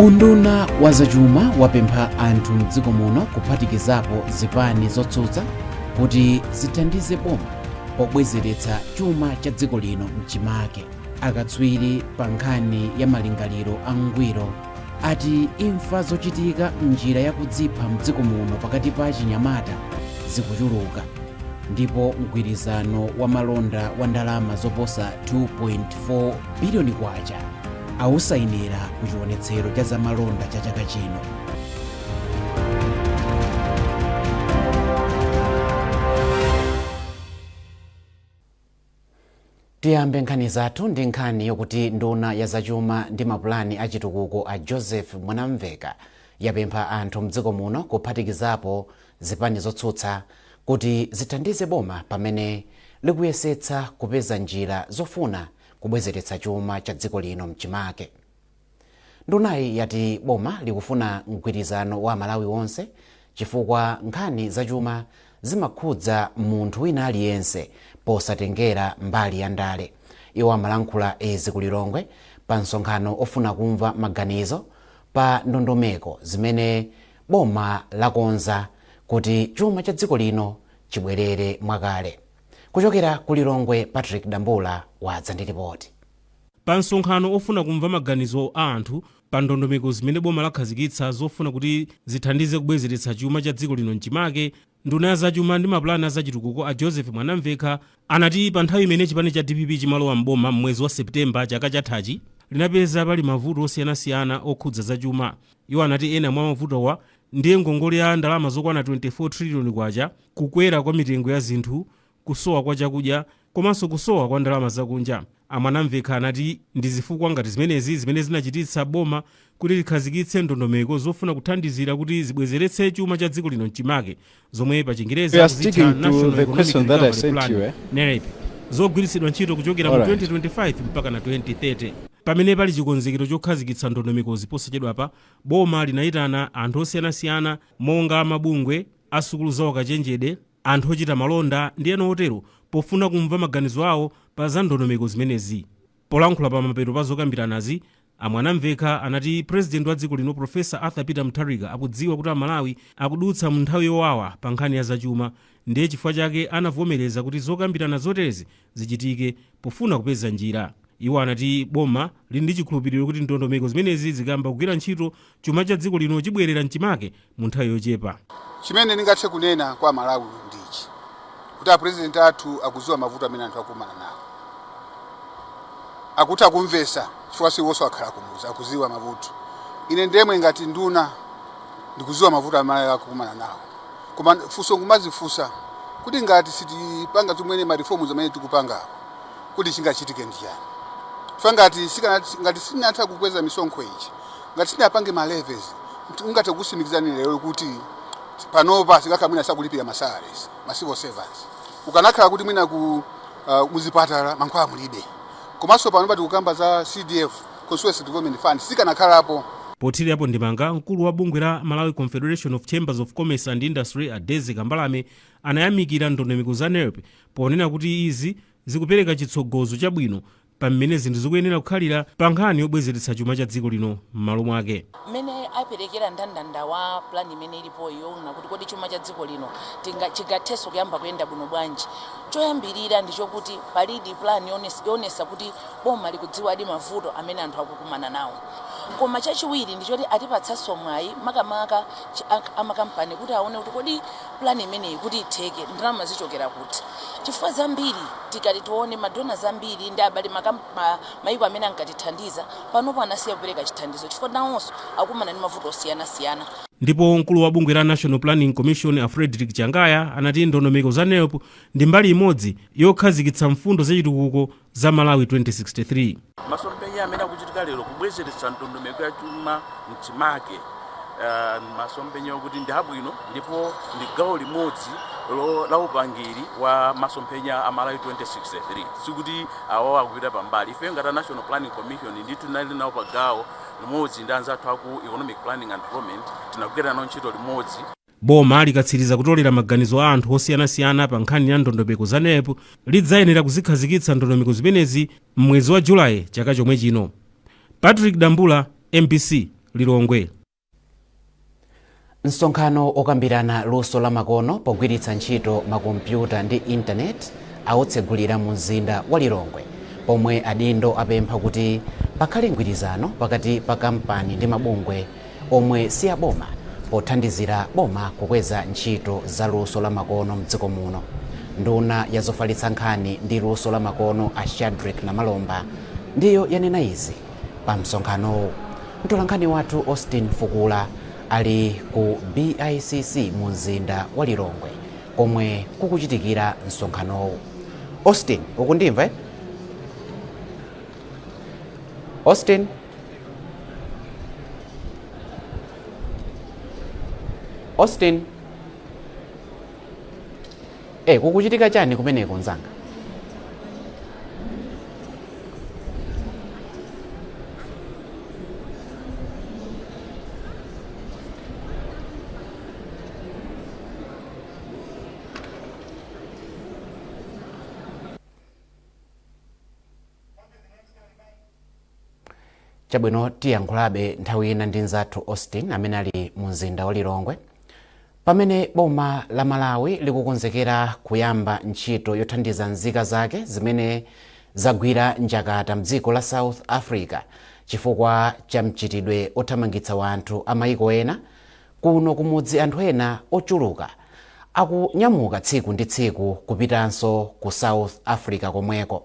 unduna wa zachuma wapempha anthu mdziko muno kuphatikizapo zipani zotsutsa kuti zithandize boma pobwezeretsa chuma cha dziko lino mchimake. Akatswiri pa nkhani ya malingaliro angwiro ati imfa zochitika m'njira yakudzipha mdziko muno pakati pa chinyamata zikuchuluka, ndipo mgwirizano wa malonda wa ndalama zoposa 2.4 biliyoni kwacha awusayinira ku chionetsero cha zamalonda cha chaka chino. Tiyambe nkhani zathu ndi nkhani yokuti nduna ya zachuma ndi mapulani achitukuko a Joseph Mwanamveka yapempha anthu mdziko muno kuphatikizapo zipani zotsutsa kuti zithandize boma pamene likuyesetsa kupeza njira zofuna kubwezeretsa chuma cha dziko lino mchimake. Ndunayi yati boma likufuna mgwirizano wa Malawi wonse chifukwa nkhani zachuma zimakhudza munthu wina aliyense posatengera mbali ya ndale. Iwo amalankhula ezi ku Lilongwe pa msonkhano ofuna kumva maganizo pa ndondomeko zimene boma lakonza kuti chuma cha dziko lino chibwerere mwakale. Kuchokera ku Lilongwe, Patrick Dambula wadza ndi ripoti. Pa msonkhano ofuna kumva maganizo a anthu pa ndondomeko zimene boma lakhazikitsa zofuna kuti zithandize kubwezeretsa chuma cha dziko lino mchimake, nduna ya zachuma ndi mapulani azachitukuko a Joseph Mwanamveka anati pa nthawi imene chipani cha DPP chimalowa mboma mwezi wa Septemba chaka chathachi linapeza pali mavuto osiyanasiyana okhudza zachuma. Iwo anati ena mwa mavutowa ndiye ngongole ya ndalama zokwana 24 trillion kwacha, kukwera kwa mitengo ya zinthu, kusowa kwa chakudya komanso kusowa kwa ndalama zakunja. Mwanamveka anati ndi zifukwa ngati zimenezi zimene zinachititsa boma kuti likhazikitse ndondomeko zofuna kuthandizira kuti zibwezeretse chuma cha dziko lino mchimake, zomwe pa Chingereza kuzitcha National Economic Recovery Plan (NEREP), zogwiritsidwa ntchito kuchokera mu 2025 mpaka na 2030. Pamene pali chikonzekero chokhazikitsa ndondomeko ziposachedwapa, boma linayitana anthu osiyanasiyana monga mabungwe, asukulu za ukachenjede, anthu ochita malonda ndi ena otero pofuna kumva maganizo awo pa za ndondomeko zimenezi. Polankhula pa mapeto pa zokambiranazi, Mwanamveka anati president wa dziko lino Profesa Arthur Peter Mutharika akudziwa kuti Malawi akudutsa mu nthawi yowawa pa nkhani ya zachuma, ndiye chifukwa chake anavomereza kuti zokambirana zoterezi zichitike pofuna kupeza njira. Iwo anati boma lili ndi chikhulupiriro kuti ndondomeko zimenezi zikamba kugwira ntchito chuma cha dziko lino chibwerera mchimake mu nthawi yochepa. Chimene ndingathe kunena kwa Malawi ndichi kuti president athu akuziwa mavuto amene anthu akumana nawo, akuti akumvesa chifukwa siwonso akhala kumuza, akuziwa mavuto. Ine ndemwe ngati nduna ndikuziwa mavuto amene akumana nawo, koma funso ngumazifunsa kuti ngati sitipanga zimene ma reforms amene tikupangawo kuti chingachitike ndiyani. Ngati sinatha kukweza misonkho ichi, ngati sinapange ma levies, ungathe kusimikizana lero kuti panopa singakhala mwina sakulipira masalaries, ma civil servants. Ukanakhala kuti mwina muzipatala mankhwala mulibe. Komanso panopa tikukamba za CDF, Constituency Development Fund, sikanakhalapo. Pothirapo ndimanga, mkulu wa bungwe la Malawi Confederation of Chambers of Commerce and Industry Adeze Kambalame anayamikira ndondomeko za NEREP ponena kuti izi zikupereka chitsogozo chabwino pamene zinthu zikuyenera kukhalira pa nkhani yobwezeretsa chuma cha dziko lino m'malo mwake. Mene aperekera ndandanda wa plan imene ilipo yona kuti kodi chuma cha dziko lino chigathenso kuyamba kuyenda bwino bwanji. Choyambirira ndicho kuti palidi plan yonesa kuti boma likudziwa adi mavuto amene anthu akukumana nawo. Koma chachiwiri ndicho kuti atipatsanso mwayi makamaka amakampani kuti aone kuti kodi plan imeneyi kuti itheke ndalama zichokera kuti. Chifukwa zambiri tikati tione madona zambiri ndi abali mayiko amene ankatithandiza panopo anasiya kupereka chithandizo chifukwa nawonso akumana ndi mavuto osiyanasiyana. Ndipo mkulu wa bungwe la National Planning Commission Frederick Changaya anati ndondomeko za NEREP ndi mbali imodzi yokhazikitsa mfundo zachitukuko za Malawi 2063. Masomphenya amene akuchitika lero kubwezeretsa ndondomeko ya chuma mchimake, masomphenya okuti ndi abwino ndipo ndi gawo limodzi la upangiri wa masomphenya a Malawi 2063. Sikuti awo akupita pambali. Ife ngati National Planning Commission ndithu tinali nawo pa gawo limodzi ndi anzathu aku Economic Planning and Development, tinagwira nawo ntchito limodzi. Boma likatsiriza kutolera maganizo a anthu osiyanasiyana pa nkhani ya ndondomeko za NEREP lidzayenera kuzikhazikitsa ndondomeko zimenezi mwezi wa Julayi chaka chomwe chino. Patrick Dambula, MBC, Lilongwe. Msonkhano okambirana luso la makono pogwiritsa ntchito makompyuta ndi intaneti awutsegulira mu mzinda wa Lilongwe, pomwe adindo apempha kuti pakhale mgwirizano pakati pa kampani ndi mabungwe omwe si aboma pothandizira boma kukweza ntchito za luso la makono mdziko muno. Nduna ya zofalitsa nkhani ndi luso la makono a Shadrack Namalomba ndiyo yanena izi pa msonkhano. Mtolankhani wathu Austin Fukula ali ku BICC mu mzinda wa Lilongwe komwe kukuchitikira msonkhanowu. Austin, ukundimva eh? Austin? Austin? Kukuchitika chani kumeneko nzanga? Chabwino tiyankhulabe nthawi ina ndi nzathu Austin amene ali mu mzinda wa Lilongwe. Pamene boma la Malawi likukonzekera kuyamba ntchito yothandiza nzika zake zimene zagwira njakata mdziko la South Africa chifukwa cha mchitidwe othamangitsa wanthu a mayiko ena, kuno kumudzi anthu ena ochuluka akunyamuka tsiku ndi tsiku kupitanso ku South Africa komweko.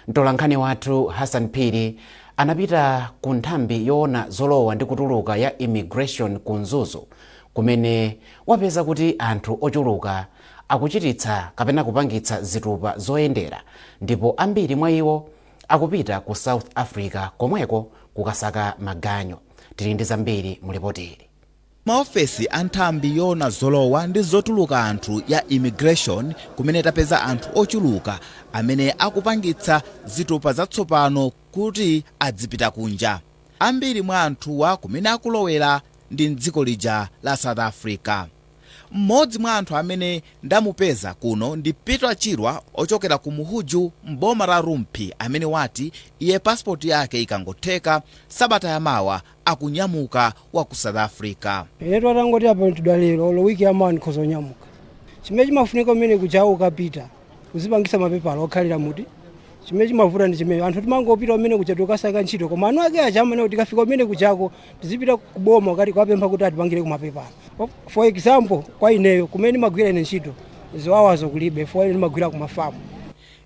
Mtolankhani wathu Hassan Phiri anapita ku nthambi yoona zolowa ndi kutuluka ya immigration ku Mzuzu, kumene wapeza kuti anthu ochuluka akuchititsa kapena kupangitsa zitupa zoyendera, ndipo ambiri mwa iwo akupita ku South Africa komweko kukasaka maganyo. Tili ndi zambiri mu ripoti ili. Maofesi a nthambi yoona zolowa ndi zotuluka anthu ya immigration kumene tapeza anthu ochuluka amene akupangitsa zitupa zatsopano kuti adzipita kunja. Ambiri mwa anthuwa kumene akulowera ndi mdziko lija la South Africa. Mmodzi mwa anthu amene ndamupeza kuno ndi Peter Chirwa ochokera ku Muhuju mboma la Rumphi, amene wati iye passport yake ikangotheka sabata yamawa akunyamuka wa ku South Africa. Yetu atangoti apa ntidalero lo wiki yamani khozo nyamuka. Chimene chimafunika mmene kuja ukapita uzipangisa mapepala okhalira muti. Chimene chimavuta ndi chimene anthu timangopita mmene kuja tukasaka ntchito, koma anu ake aja amene kuti kafika mmene kujako tizipita kuboma wakati kwapempha kuti atipangire kumapepala. For example, kwa ineyo kumene magwira ine ntchito ziwawazo kulibe for ine magwira kumafamu.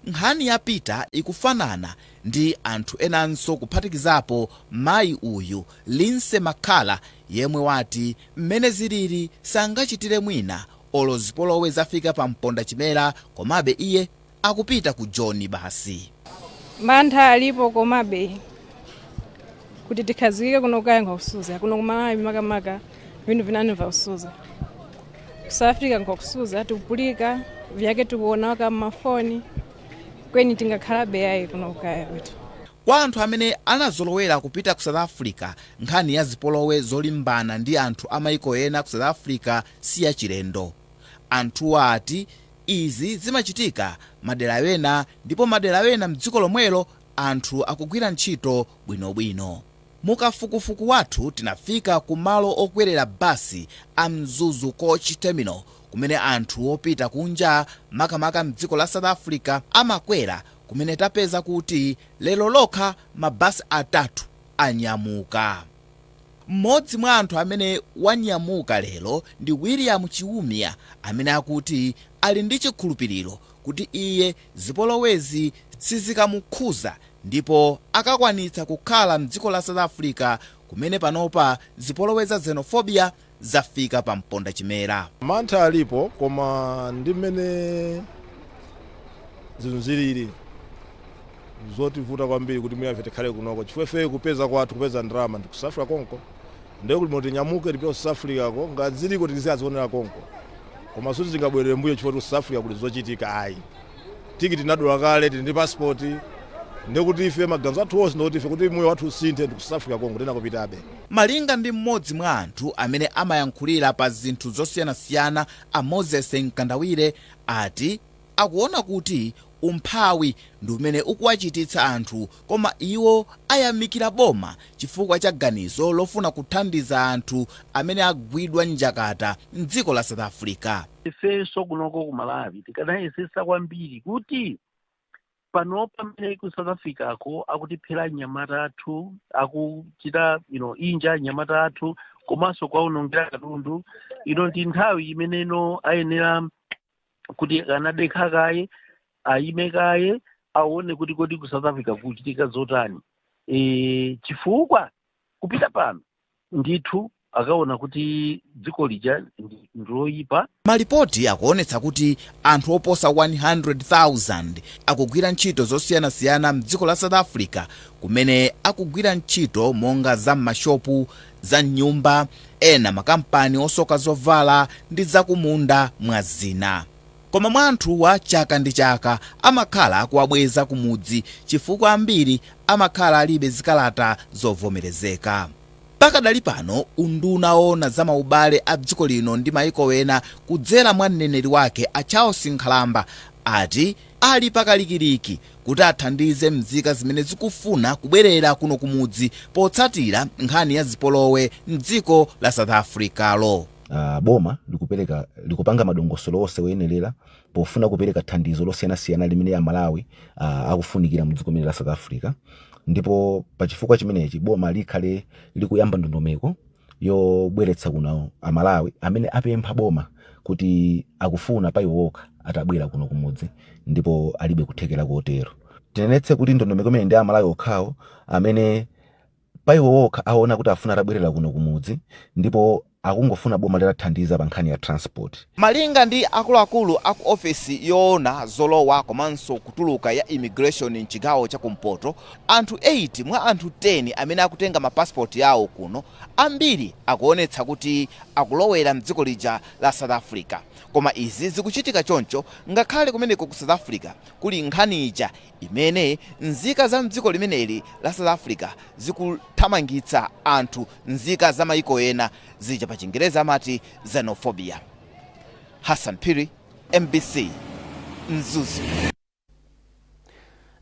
Nkhani ya Peter ikufanana ndi anthu enanso kuphatikizapo mayi uyu Linse Makhala, yemwe wati mmene zilili sangachitire mwina olo zipolowe zafika pa mponda chimera, komabe iye akupita ku John basi. Mantha alipo komabe kuti tikhazike kuno kaya usuza kuno kumalawi makamaka vinhu vinani va usuza. South Africa ngokusuza tikupulika vyake tikuona kama mafoni kweni tingakhalabe yayi kuno kaya wetu. Kwa anthu amene anazolowera kupita ku South Africa, nkhani ya zipolowe zolimbana ndi anthu amayiko ena ku South Africa si ya chilendo. Anthu ati izi zimachitika madera wena, ndipo madera wena mdziko lomwelo anthu akugwira ntchito bwinobwino. Mukafukufuku wathu tinafika ku malo okwerera basi a Mzuzu Coach Terminal, kumene anthu opita kunja makamaka mdziko la South Africa amakwera, kumene tapeza kuti lero lokha mabasi atatu anyamuka. Mmodzi mwa anthu amene wanyamuka lero ndi William Chiumia, amene akuti ali ndi chikhulupiriro kuti iye zipolowezi sizikamukhuza ndipo akakwanitsa kukhala mdziko la South Africa, kumene panopa zipoloweza xenophobia zafika pa mponda chimera. Mantha alipo koma ndi mmene zilili zotivuta kwambiri kuti mwina tikhale kunoko chifukwa kupeza kwathu kupeza ndalama ndi ku South Africa konko, ndiye kuti moti nyamuke ndipo South Africa ko ngaziliko tizazionera konko, koma suti zingabwerere mbuyo chifukwa ku South Africa kuli zochitika ayi. Tikiti nadula kale ndi passport, ndiye kuti ife maganizo athu onse ndikuti ife kuti moyo wathu usinthe ndi ku South Africa konko tena kupitabe. Malinga ndi mmodzi mwa anthu amene amayankhulira pa zinthu zosiyanasiyana a Moses Nkandawire ati akuona kuti umphawi ndi umene ukuwachititsa anthu, koma iwo ayamikira boma chifukwa cha ganizo lofuna kuthandiza anthu amene agwidwa njakata mdziko la South Africa. Ifenso kunoko ku Malawi tikanayesesa kwambiri kuti pano pamene ku South Africa ko akutiphera nyamata athu, akuchita inja nyamata athu, komanso kwaunongera katundu. Ndi nthawi imeneno ayenera kuti anadekha kaye ayime kaye aone kuti kodi ku South Africa kuchitika zotani. Chifukwa kupita pano ndithu akaona kuti dziko lija ndiloyipa. Malipoti akuonetsa kuti anthu oposa 100,000 akugwira ntchito zosiyanasiyana mdziko la South Africa, kumene akugwira ntchito monga za mashopu, za nyumba, ena makampani osoka zovala ndi zakumunda mwa zina. Koma mwanthu wa chaka ndi chaka amakhala akuwabweza kumudzi chifukwa ambiri amakhala alibe zikalata zovomerezeka. Pakadali pano unduna ona za maubale a dziko lino ndi maiko ena kudzera mwa mneneri wake a Charles Nkhalamba ati ali pakalikiliki kuti athandize mzika zimene zikufuna kubwerera kuno kumudzi potsatira nkhani ya zipolowe mdziko la South Africa lo. Boma likupanga madongosolo onse oyenerera pofuna kupereka thandizo losiyanasiyana limene ya Malawi akufunikira mdziko la South Africa. Ndipo pachifukwa chimenechi boma likhale likuyamba ndondomeko yobweretsa kuno Amalawi amene apempha boma kuti akufuna pa iwo okha atabwera kuno kumudzi ndipo alibe kuthekera kotero. Tinenetse kuti ndondomeko imene ndi Amalawi okhawo amene pa iwo okha aona kuti afuna atabwerera kuno kumudzi ndipo akungofuna boma litathandiza pa nkhani ya transport. Malinga ndi akuluakulu aku ofisi yoona zolowa komanso kutuluka ya immigration mchigawo cha kumpoto, anthu 8 mwa anthu 10 amene akutenga mapasipoti yawo kuno ambiri akuonetsa kuti akulowera mdziko lija la South Africa. Koma izi zikuchitika choncho ngakhale kumeneko ku South Africa kuli nkhani ija imene nzika za mdziko limeneli la South Africa zikuthamangitsa anthu nzika za maiko ena, zija pa Chingereza amati xenophobia. Hassan Piri, MBC, Mzuzu.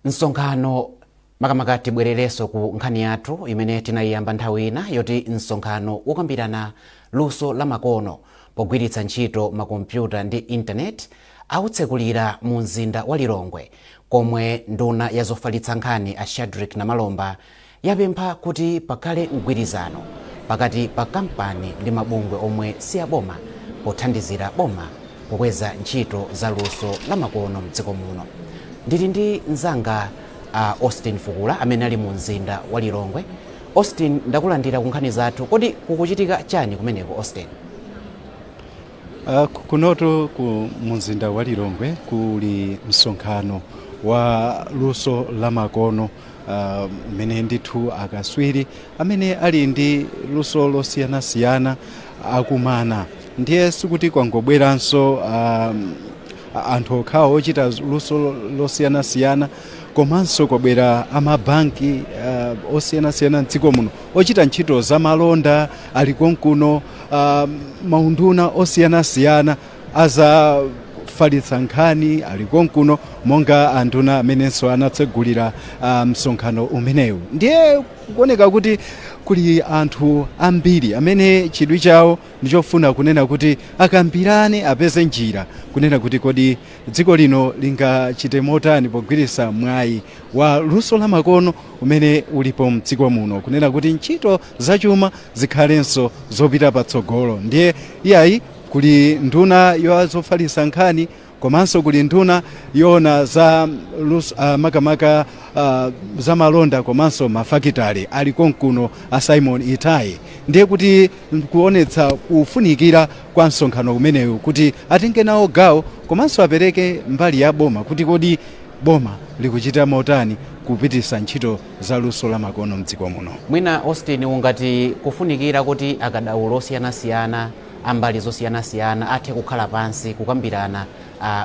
Msonkhano makamaka tibwerereso ku nkhani yathu imene tinayiyamba nthawi ina yoti msonkhano ukambirana luso la makono pogwiritsa ntchito makompyuta ndi internet autsekulira mu mzinda wa Lilongwe, komwe nduna ya zofalitsa nkhani a Shadrack Namalomba yapempha kuti pakhale mgwirizano pakati pa kampani ndi mabungwe omwe si aboma pothandizira boma pokweza ntchito za luso la makono mdziko muno. Ndili ndi mzanga Austin Fukula amene ali mu mzinda wa Lilongwe. Austin, ndakulandira ku nkhani zathu. Kodi kukuchitika chani kumeneko Austin? Kunoto ku mzinda wa Lilongwe kuli msonkhano wa luso la makono umene ndithu akaswiri amene ali ndi luso losiyanasiyana akumana. Ndiye sikuti kwangobweranso anthu okhawo ochita luso losiyanasiyana, komanso kwabwera amabanki osiyanasiyana mdziko muno ochita ntchito za malonda ali konkuno, maunduna osiyanasiyana azafalitsa nkhani ali konkuno, monga anduna amenenso anatsegulira msonkhano umenewu. Ndiye kuoneka kuti kuli anthu ambiri amene chidwi chawo ndichofuna kunena kuti akambirane apeze njira kunena kuti kodi dziko lino lingachite motani pogwiritsa mwayi wa luso la makono umene ulipo mdziko muno, kunena kuti ntchito zachuma zikhalenso zopita patsogolo. Ndiye iyayi kuli nduna yozofalitsa nkhani komanso kuli nduna yona za makamaka za malonda komanso mafakitale ali konkuno a Simon Itai. Ndiye kuti kuonetsa kufunikira kwa msonkhano umenewu kuti atenge nawo gawo komanso apereke mbali ya boma kuti kodi boma likuchita motani kupitisa ntchito za luso la makono mdziko muno. Mwina Austin, ungati kufunikira kuti akadaulo osiyanasiyana ambali zosiyanasiyana athe kukhala pansi kukambirana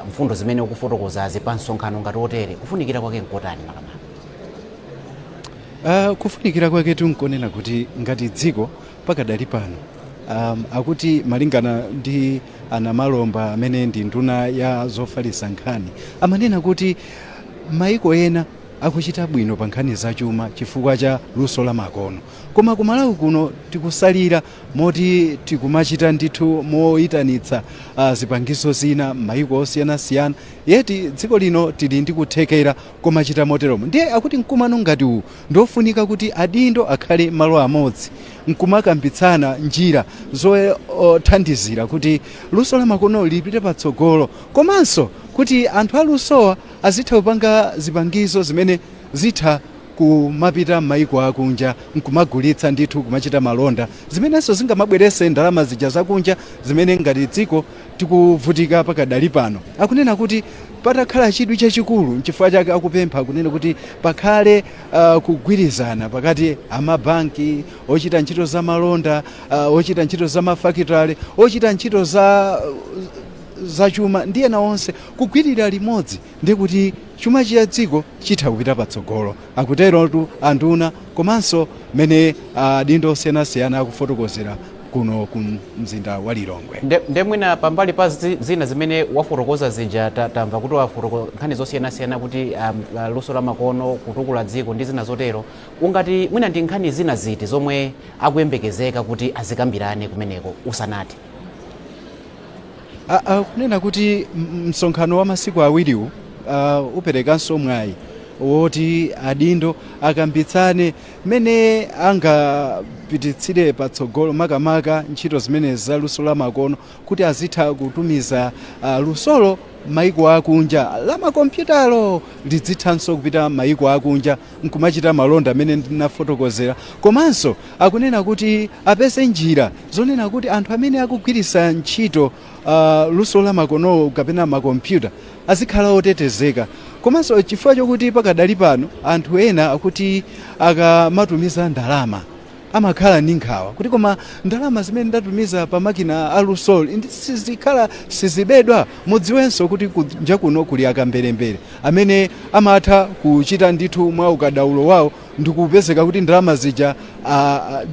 mfundo zimene ukufotokozazi pa msonkhano ngati otere, kufunikira kwake nkotani makamaka? Kufunikira kwake tunkonena kuti ngati dziko pakadali pano akuti malingana ndi anamalomba amene ndi nduna ya zofalitsa nkhani amanena kuti maiko ena akuchita bwino pa nkhani zachuma chifukwa cha luso la makono, koma ku Malawi kuno tikusalira moti tikumachita ndithu moyitanitsa zipangizo zina maiko osiyanasiyana, yeti dziko lino tili ndi kuthekera komachita moteromo. Ndiye akuti mkumano ngati uwu ndofunika kuti adindo akhale malo amodzi nkumakambitsana njira zothandizira kuti luso la makono lipite patsogolo, komanso kuti anthu alusowa azitha kupanga zipangizo zimene zitha kumapita maiko akunja nkumagulitsa ndithu kumachita malonda zimenenso zingamabwerese ndalama zija zakunja zimene ngati dziko tikuvutika pakadali pano. Akunena kuti patakhala chidwi chachikulu nchifukwa chake akupempha kunena kuti pakhale kugwirizana pakati amabanki ochita ntchito za malonda, ochita ntchito za mafakitale, ochita ntchito za chuma ndi ena onse kugwirira limodzi ndi kuti chuma cha dziko chitha kupita patsogolo. Akuterotu anduna komanso mene adindo osiyanasiyana akufotokozera kuno ku mzinda wa Lilongwe. Ndemwina pambali pa zina zimene wafotokoza zija tamva kuti nkhani zosiyanasiyana kuti luso la makono kutukula dziko ndi zina zotero, ungati mwina ndi nkhani zina ziti zomwe akuyembekezeka kuti azikambirane kumeneko usanati? Kunena kuti msonkhano wa masiku awiriwu uperekanso mwayi woti adindo akambitsane mene angapititsire patsogolo makamaka ntchito zimene za luso la makono kuti azitha kutumiza lusolo maiko akunja. La makompyutalo lidzithanso kupita maiko akunja nkumachita malonda amene ndinafotokozera, komanso akunena kuti apese njira zonena kuti anthu amene akugwiritsa ntchito luso la makono kapena makompyuta azikhala otetezeka. Komanso chifukwa chokuti pakadali pano anthu ena akuti akamatumiza ndalama amakhala ndi nkhawa kuti koma ndalama zimene ndatumiza pa makina alusolo sizikhala sizibedwa. Mudziwenso kuti kunja kuno kuli akamberembere amene amatha kuchita ndithu mwa ukadaulo wawo ndikupezeka kuti ndalama zija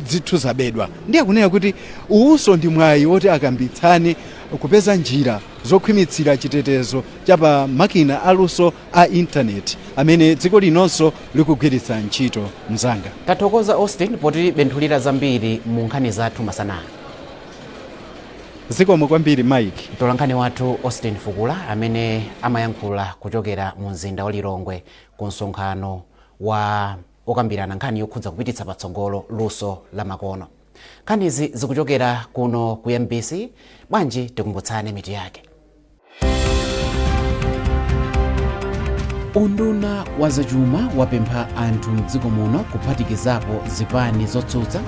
zithu zabedwa. Ndiye akunena kuti uwuso ndi mwayi woti akambitsane kupeza njira zokhwimitsira chitetezo chapa makina aluso a intaneti amene dziko linonso likugwiritsa ntchito. Mzanga tathokoza Austin poti benthulira zambiri mu nkhani zathu masana. Zikomo kwambiri Mike. Mtolankhani wathu Austin Fukula amene amayankhula kuchokera mu mzinda wa Lilongwe ku msonkhano wa okambirana nkhani yokhudza kupititsa patsogolo luso la makono. Nkhanizi zikuchokera kuno ku MBC, bwanji tikumbutsane mitu yake. Unduna wa zachuma wapempha anthu mdziko muno kuphatikizapo zipani zotsutsa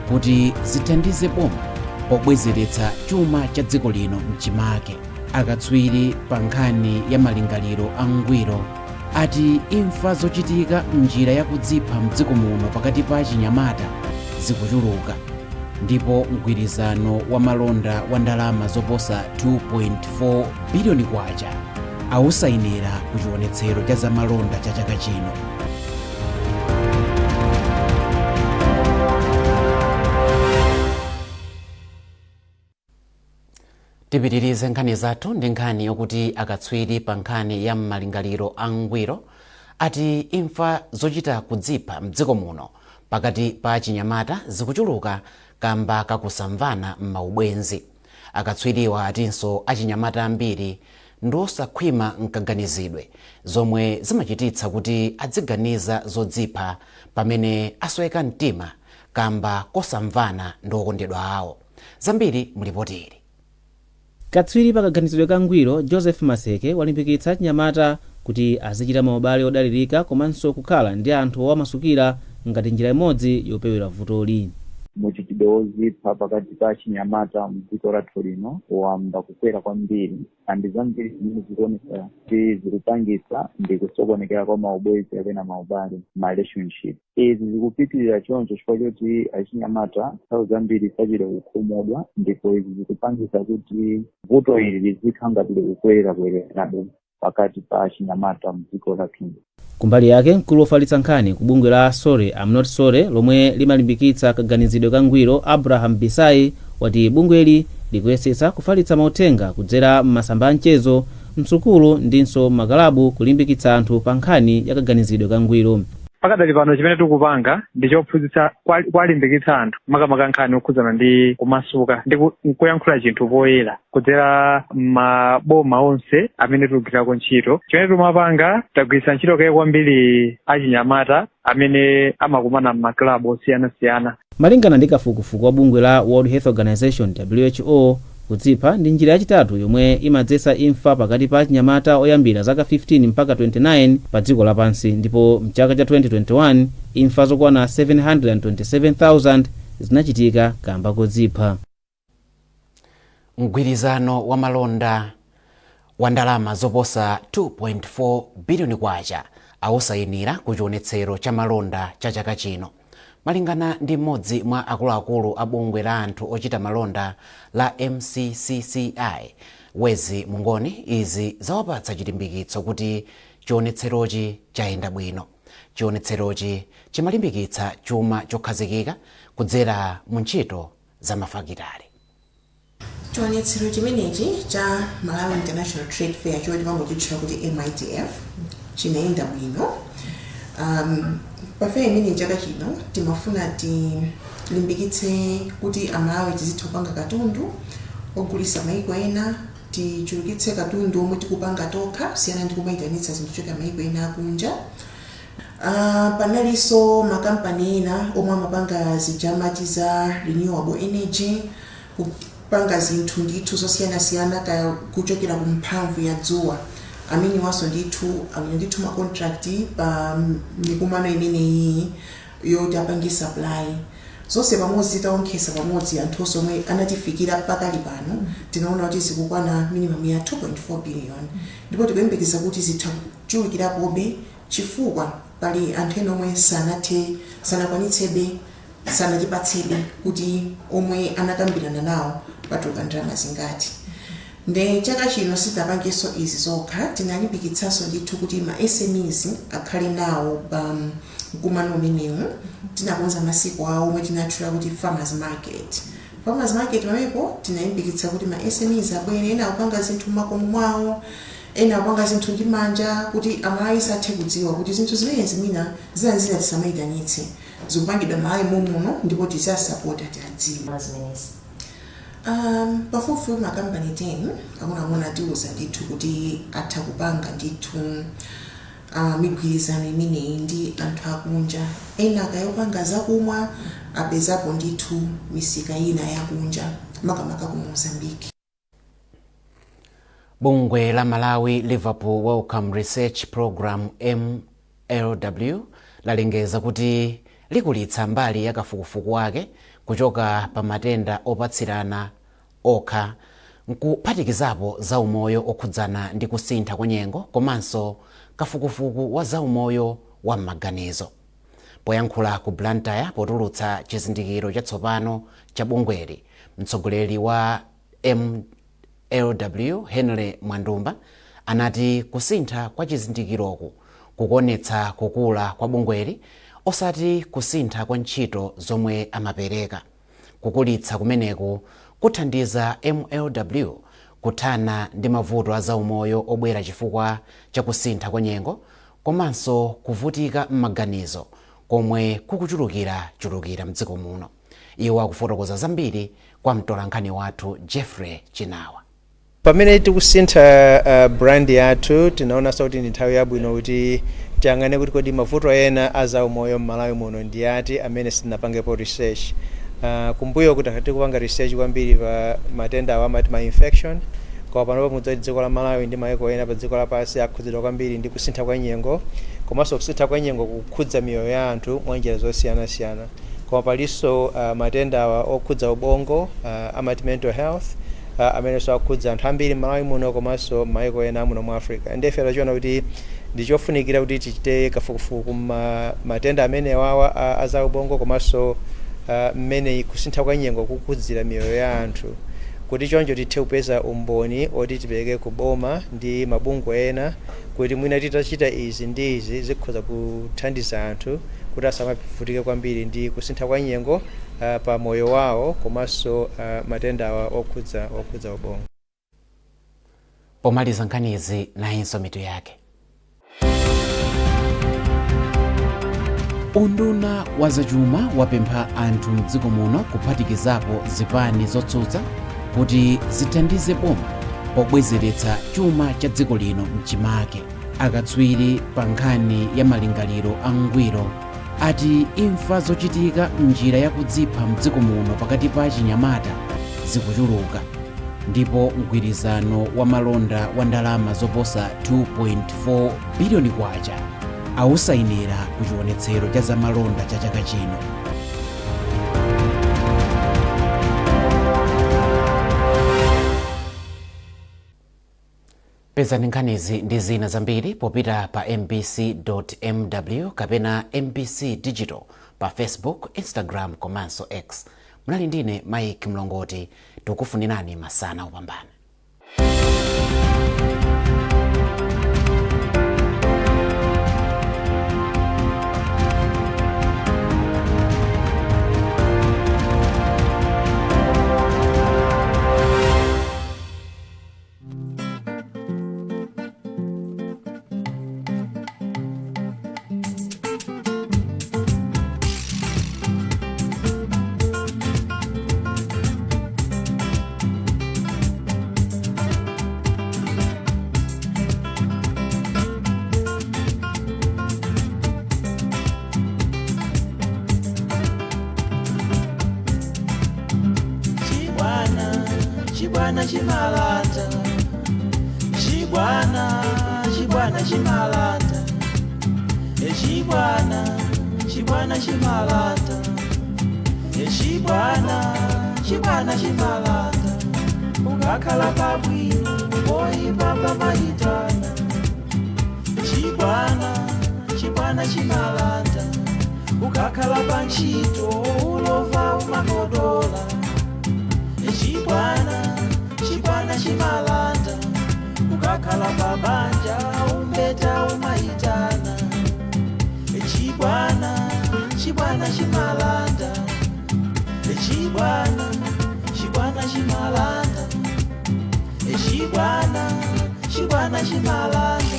kuti zithandize boma pobwezeretsa chuma cha dziko lino mchimake. Akatswiri pa nkhani ya malingaliro angwiro ati imfa zochitika m'njira yakudzipha mdziko muno pakati pa achinyamata zikuchuluka, ndipo mgwirizano wa malonda wa ndalama zoposa 2.4 biliyoni kwacha awusayinira ku chionetsero cha zamalonda cha chaka chino. Tipitirize nkhani zathu ndi nkhani yokuti akatswiri pa nkhani ya malingaliro angwiro ati imfa zochita kudzipha mdziko muno pakati pa achinyamata zikuchuluka kamba kakusamvana m'maubwenzi. Akatswiriwa atinso achinyamata ambiri ndosakhwima mkaganizidwe zomwe zimachititsa kuti adziganiza zodzipha pamene asweka mtima kamba kosamvana ndi okondedwa awo. Zambiri mulipotiri. Katswiri pakaganizidwe kangwiro Joseph Maseke walimbikitsa achinyamata kuti azichita maubale odalirika komanso kukhala ndi anthu owamasukira ngati njira imodzi yopewera vutoli. Muchitidwe wozipha pakati pa achinyamata mdziko lathu lino wamba kukwera kwambiri, andi zambiri zimene zikuonesa kuti zikupangisa ndi kusokonekera kwa maubwezi kapena maubale relationship. Izi zikupitirira choncho chifukwa choti achinyamata nthawi zambiri sachita kukhumudwa, ndipo izi zikupangisa kuti vuto ili lizikhala ngati likukwera pakati pa achinyamata mdziko lathu. kumbali yake mkulu wofalitsa nkhani ku bungwe la Sorry I'm Not Sorry lomwe limalimbikitsa kaganizidwe kangwiro Abraham Bisai wati bungweli likuyesetsa kufalitsa mauthenga kudzera m'masamba a mchezo msukulu ndinso makalabu kulimbikitsa anthu pa nkhani ya kaganizidwe kangwiro. Pakadali pano chimene tikupanga ndi chophunzitsa kwalimbikitsa anthu makamaka nkhani okhudzana ndi kumasuka ndi kuyankhula chinthu poyera kudzera maboma onse amene tikugwirako ntchito. Chimene timapanga tagwiritsa ntchito kaye kwambiri achinyamata amene amakumana m'maklabu osiyanasiyana. Malingana ndi kafukufuku wa bungwe la World Health Organization WHO, kudzipha ndi njira yachitatu yomwe imadzetsa imfa pakati pa achinyamata oyambira zaka 15 mpaka 29 pa dziko lapansi, ndipo mchaka cha 2021 imfa zokwana 727,000 zinachitika kamba kodzipha. Mgwirizano wa malonda wa ndalama zoposa 2.4 biliyoni kwacha awusayinira ku chionetsero cha malonda cha chaka chino. Malingana ndi mmodzi mwa akuluakulu a bungwe la anthu ochita malonda la MCCCI, Wezi Mungoni, izi zawapatsa chilimbikitso kuti chionetserochi chayenda bwino. Chionetserochi chimalimbikitsa chuma chokhazikika kudzera mu ntchito za mafakitale. Chionetsero chimenechi cha Malawi International Trade Fair choti pambochitchula kuti MITF chinayenda bwino. Pafe imene chaka chino timafuna tilimbikitse kuti amalawi tizitha kupanga katundu ogulitsa maiko ena, tichulukitse katundu omwe tikupanga tokha siyana ndi kumayitanitsa zinthu choka maiko ena akunja. Panalinso makampani ena omwe amapanga zijamati za renewable energy, kupanga zinthu ndithu zosiyanasiyana kuchokera ku mphamvu ya dzuwa. Amini waso ndithu ma contract pa mikumano imeneyi yoti apange supply. Zonse pamodzi taonkhesa pamodzi anthu omwe anatifikira pakali pano tinaona kuti zikukwana minimum ya 2.4 billion. Ndipo tikuyembekeza kuti zitha kuchulukirapobe chifukwa pali anthu ena omwe sanakwanitsebe sanatipatsebe kuti omwe anakambirana nawo patuluka ndalama zingati. Nde chaka chino sitapangenso izi zokha, tinalimbikitsanso ndithu kuti ma SMEs akhale nawo pa mkumano umenewu. Tinakonza masiku awo omwe tinatchula kuti farmers market. Farmers market pamenepo tinalimbikitsa kuti ma SMEs abwere, ena akupanga zinthu m'makomo mwawo, ena akupanga zinthu ndi manja, kuti amalawi athe kudziwa kuti zinthu zimenezi mwina zina tisamayitanitse zikupangidwa malawi muno ndipo tizasapota tiadziwa zimenezi. Pafupi makampani 10 akuna tiuza ndithu kuti atha kupanga ndithu migwirizano imeneyi ndi anthu akunja. Ena akayopanga zakumwa apezapo ndithu misika ina yakunja makamaka ku Mozambique. Bungwe la Malawi Liverpool Wellcome Research Program MLW lalengeza kuti likulitsa mbali ya kafukufuku wake kuchoka pa matenda opatsirana okha nkuphatikizapo zaumoyo okhudzana ndi kusintha kwa nyengo komanso kafukufuku wa zaumoyo wa maganizo. Poyankhula ku Blantyre potulutsa chizindikiro chatsopano cha bungweli, mtsogoleri wa MLW Henry Mwandumba anati kusintha kwa chizindikiroku kukuonetsa kukula kwa bungweli osati kusintha kwa ntchito zomwe amapereka. Kukulitsa kumeneku kuthandiza MLW kuthana ndi mavuto a zaumoyo obwera chifukwa cha kusintha kwa nyengo komanso kuvutika m'maganizo komwe kukuchulukira mdziko muno. Iwo akufotokoza zambiri kwa mtolankhani wathu Jeffrey Chinawa. Pamene tikusintha brand yathu tinaona sauti ndi nthawi yabwino kuti tiyang'ane kuti kodi mavuto ena azaumoyo m'Malawi muno ndi ati amene sitinapangepo research. Kumbuyo kuti tikupanga research kwambiri pa matenda awa amati ma infection, kwa panopo mudzati dziko la Malawi ndi maiko ena pa dziko lapansi akhudzidwa kwambiri ndi kusintha kwa nyengo, komanso kusintha kwa nyengo kukhudza miyoyo ya anthu mwa njira zosiyanasiyana. Koma palinso matenda awa okhudza ubongo amati mental health amene akhudza anthu ambiri m'Malawi muno komanso maiko ena muno mu Africa. Ndife tachiona kuti ndichofunikira kuti tichite kafukufuku matenda amene wawa azaubongo komanso mmene kusintha kwa nyengo kukhudzira miyoyo ya anthu. kuti choncho tithe kupeza umboni oti tipereke ku boma ndi mabungwe ena kuti mwina titachita izi ndi izi zikhoza kuthandiza anthu kuti asamavutike kwambiri ndi kusintha kwa nyengo pa moyo wawo komanso matenda awa okhudza ubongo. Pomaliza nkhanizi nayinso mitu yake. Unduna wa zachuma wapempha anthu mdziko muno kuphatikizapo zipani zotsutsa kuti zithandize boma pobwezeretsa chuma cha dziko lino mchimake. Akatswiri pa nkhani ya malingaliro angwiro ati imfa zochitika m'njira yakudzipha mdziko muno pakati pa achinyamata zikuchuluka, ndipo mgwirizano wa malonda wa ndalama zoposa 2.4 biliyoni kwacha awusayinira ku chionetsero cha zamalonda cha chaka chino. Pezani nkhanizi ndi zina zambiri popita pa mbc.mw kapena MBC Digital pa Facebook, Instagram komanso X. Munali ndine Mike Mlongoti, tikufunirani masana opambana. Chibwana chimalata, chibwana chimalata, chibwana chimalata, chibwana chimalata, ukakhala pabwino poyipa pamayitana. Chibwana chimalata, ukakhala pa ntchito ulova umakodola. Chibwana chimalata, ukakhala pa banja umbeta umayitana. Chibwana chimalata, chibwana chimalata, chibwana chimalata.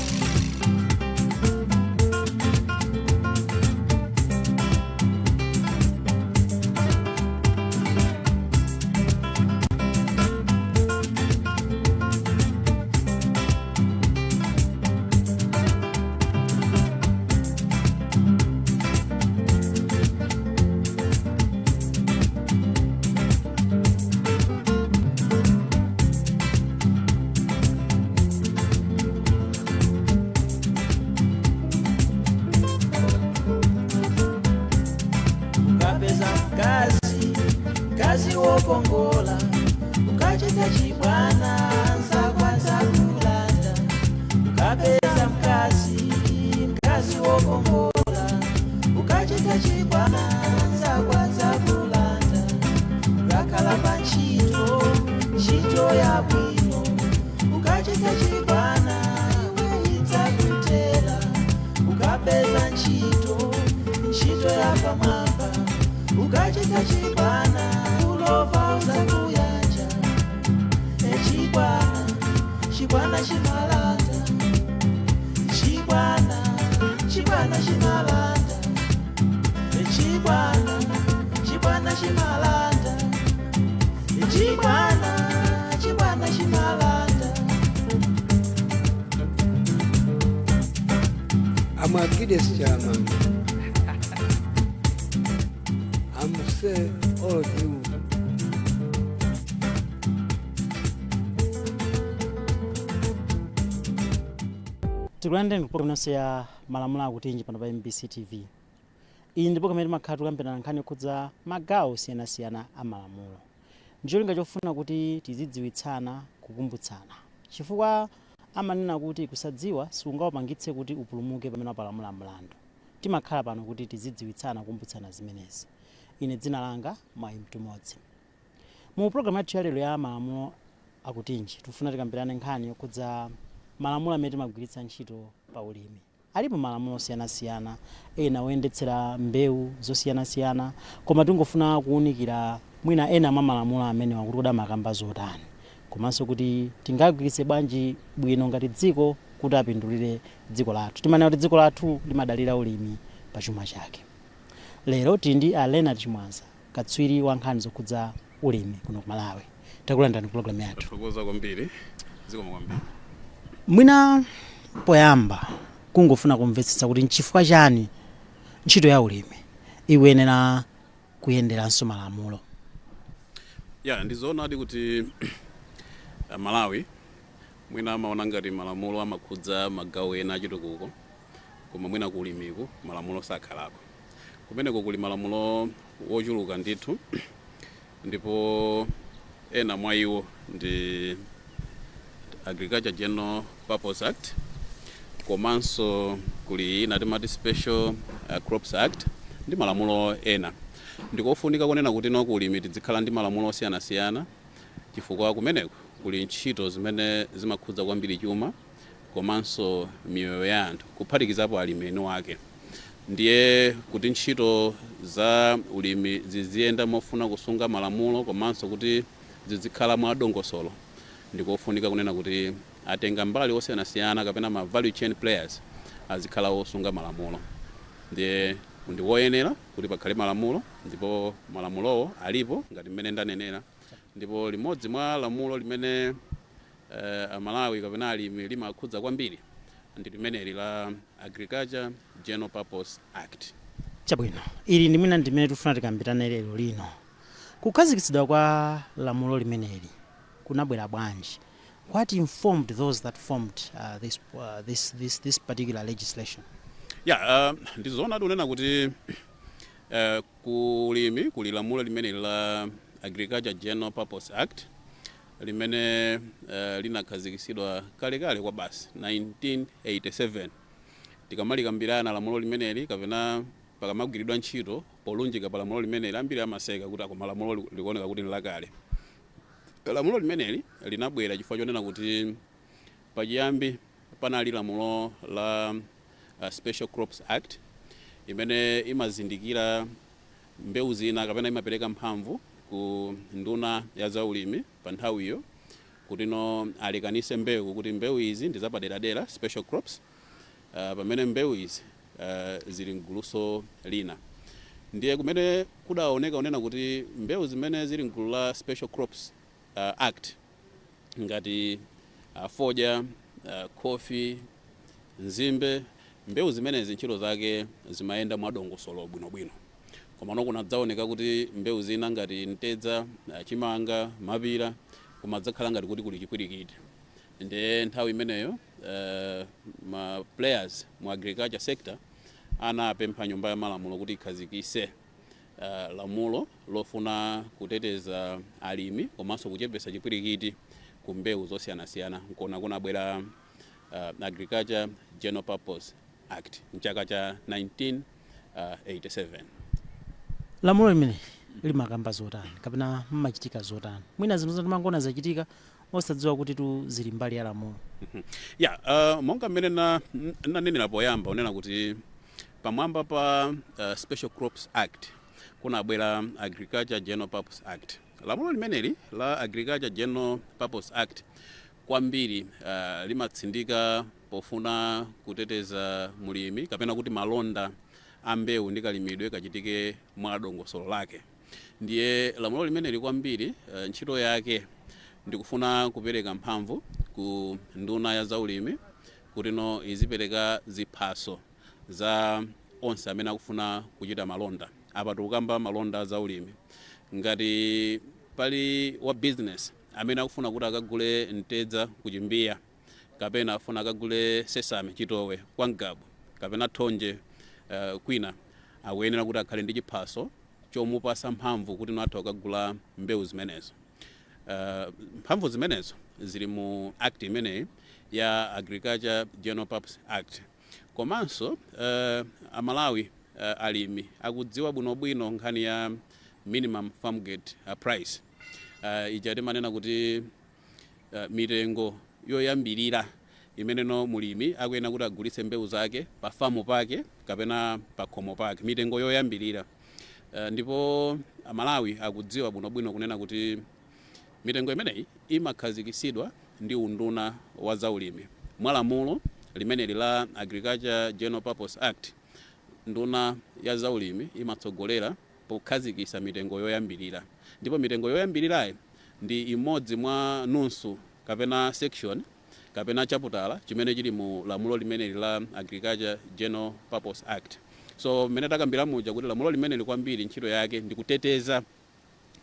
Kazi wokongola ukachita chibwana nzakwanza kulanda. Ukapeza mkazi wokongola ukachita chibwana nzakwanza kulanda. Ukakhala pa ntchito ya bwino ukachita chibwana idzakutela. Ukapeza ntchito ya pamwamba ukachita chibwana ulova uzakuyanja. Chibwana chimalata, chibwana chimalata, chibwana chimalata, chibwana chimalata. I'm a kid's chairman. I'm say all of you. Tikulandeni kupokera ya malamulo akutinji pano pa MBC TV. Iyi ndipo kamene timakhala tikambirana nkhani yokhudza magawo osiyanasiyana a malamulo. Ndicholinga chofuna kuti tizidziwitsana kukumbutsana. Chifukwa amanena kuti kusadziwa sikungawapangitse kuti upulumuke pamene wapalamula mlandu. Timakhala pano kuti tizidziwitsana kukumbutsana zimenezi. Ine dzina langa Mai Mtumodzi. Mu program yathu ya lero ya malamulo akutinji tifuna tikambirane nkhani yokhudza malamulo amene timagwiritsa ntchito pa ulimi. Alipo malamulo osiyanasiyana ena oyendetsera mbewu zosiyanasiyana koma tingofuna kuwunikira mwina ena mwa malamulo amene wakuti kudamakamba zotani komanso kuti tingagwiritse bwanji bwino ngati dziko kuti apindulire dziko lathu. Timanena kuti dziko lathu limadalira ulimi pa chuma chake. Lero tili ndi Leonard Chimwaza katswiri wa nkhani zokhudza ulimi kuno ku Malawi. Takulandirani program yathu. Tafokoza kwambiri ziko mwambiri. Mwina poyamba kungofuna kumvetsetsa kuti nchifukwa chani ntchito ya ulimi ikuyenera kuyenderanso malamulo. Ndizoona kuti Malawi mwina amaona ngati malamulo amakhudza magawo ena achitukuko koma mwina kulimiku malamulo sakhalako. Kumeneko kuli malamulo wochuluka ndithu ndipo ena mwa iwo ndi Agriculture General Purpose Act komanso kuli ina timati Special Crops Act ndi malamulo ena. Ndikofunika kunena kuti no kulimi tizikhala ndi malamulo osiyanasiyana chifukwa kumeneko kuli ntchito zimene zimakhudza kwambiri chuma komanso miyoyo ya anthu kuphatikizapo alimi eni wake. Ndiye kuti ntchito za ulimi ziziyenda mofuna kusunga malamulo komanso kuti zizikhala mwa dongosolo ndikofunika kunena kuti atenga mbali osiyanasiyana kapena ma value chain players azikhala osunga malamulo. Ndiye ndiwoyenera kuti pakhale malamulo ndipo malamulowo alipo ngati mmene ndanenera ndipo limodzi mwa lamulo limene Malawi kapena alimi limakhudza kwambiri ndi limeneli la Agriculture General Purpose Act. Chabwino ili ndi mwina ndimene tifuna tikambirane lero lino. Kukhazikitsidwa kwa lamulo limeneli kunabwera bwanji? What informed those that formed this particular legislation? Ndizoona tunena kuti kulimi kuli lamulo limeneli la Agriculture General Purpose Act limene linakhazikitsidwa kale kwa basi 1987. Tikamalikambirana lamulo limeneli kapena pakamagwiridwa ntchito polunjika pa lamulo limeneli ambiri amaseka kuti akoma lamulo likuoneka kuti nilakale. Lamulo limeneli linabwera chifukwa chonena kuti pachiyambi panali lamulo la Special Crops Act imene imazindikira mbewu zina kapena imapereka mphamvu ku nduna ya zaulimi pa nthawiyo kuti no alekanise mbewu kuti mbewu izi ndi zapaderadera special crops pamene mbewu izi zili mguluso lina. Ndiye kumene kudaoneka unena kuti mbewu zimene zili mgulu la Special Crops Act ngati foja, coffee, nzimbe, mbewu zimenezi ntchito zake zimayenda mwadongosolo bwinobwino. Komano kunadzaoneka kuti mbewu zina ngati ntedza, chimanga, mapira kumadzakhala ngati kuti kuli chipwirikiti. Ndiye nthawi imeneyo ma players mu agriculture sector anapempha nyumba ya malamulo kuti ikhazikise lamulo lofuna kuteteza alimi komanso kuchepesa chipwirikiti ku mbewu zosiyanasiyana. Nkona kunabwera Agriculture General Purpose Act mchaka cha 1987. Lamulo limene limakamba zotani kapena mmachitika zotani? Mwina zinthu zatimangona zachitika osadziwa kuti tu zili mbali ya lamulo. Monga mmene nanenera poyamba unena kuti pamwamba pa Special Crops Act kunabwera Agriculture General Purpose Act. Lamulo limeneli la Agriculture General Purpose Act kwambiri limatsindika pofuna kuteteza mulimi kapena kuti malonda ambewu ndi kalimidwe kachitike mwa dongosolo lake. Ndiye lamulo limeneli kwambiri ntchito yake ndikufuna kupereka mphamvu ku nduna ya zaulimi kuti no izipereka ziphaso za onse amene akufuna kuchita malonda. Apa tikukamba malonda zaulimi ngati pali wa business amene akufuna kuti akagule ntedza kuchimbiya kapena afuna akagule sesame chitowe kwa Ngabu kapena thonje kwina akuyenera kuti akhale ndi chiphaso chomupasa mphamvu kuti no atha akagula mbewu zimenezo. Mphamvu zimenezo zili mu act imeneyi ya Agriculture General Purpose Act. Komanso Amalawi alimi akudziwa bwinobwino nkhani ya minimum farm gate price ija timanena kuti mitengo yoyambirira imeneno mulimi akuyena kuti agulitse mbewu zake pa famu pake kapena pa khomo pake, mitengo yoyambirira. Ndipo Amalawi akudziwa bwinobwino kunena kuti mitengo imeneyi imakhazikisidwa ndi unduna wa zaulimi mwa lamulo limene la Agriculture General Purpose Act. Nduna ya zaulimi imatsogolera pokhazikisa mitengo yoyambirira, ndipo mitengo yoyambirirayi ndi imodzi mwa nunsu kapena section kapena chaputala chimene chili mu lamulo limene la Agriculture General Purpose Act. So mmene takambira muja kuti lamulo limene likwambiri ntchito yake ndi kuteteza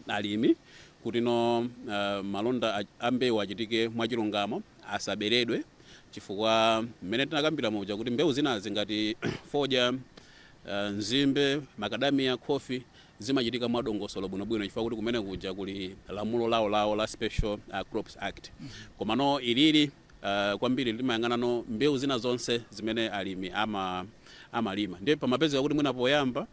alimi kuti malonda ambewu achitike mwachilungamo, asaberedwe, chifukwa mmene tinakambira muja kuti mbewu zinazi ngati fodya, nzimbe, macadamia, coffee zimachitika mwadongosolo bwinobwino chifukwa kuti kumene kuja kuli lamulo lawo la Special Crops Act. Komano ilili kwambiri limayang'ana mbewu zina zonse zimene alimi amalima. Ndiye pamapezeka kuti mwina poyamba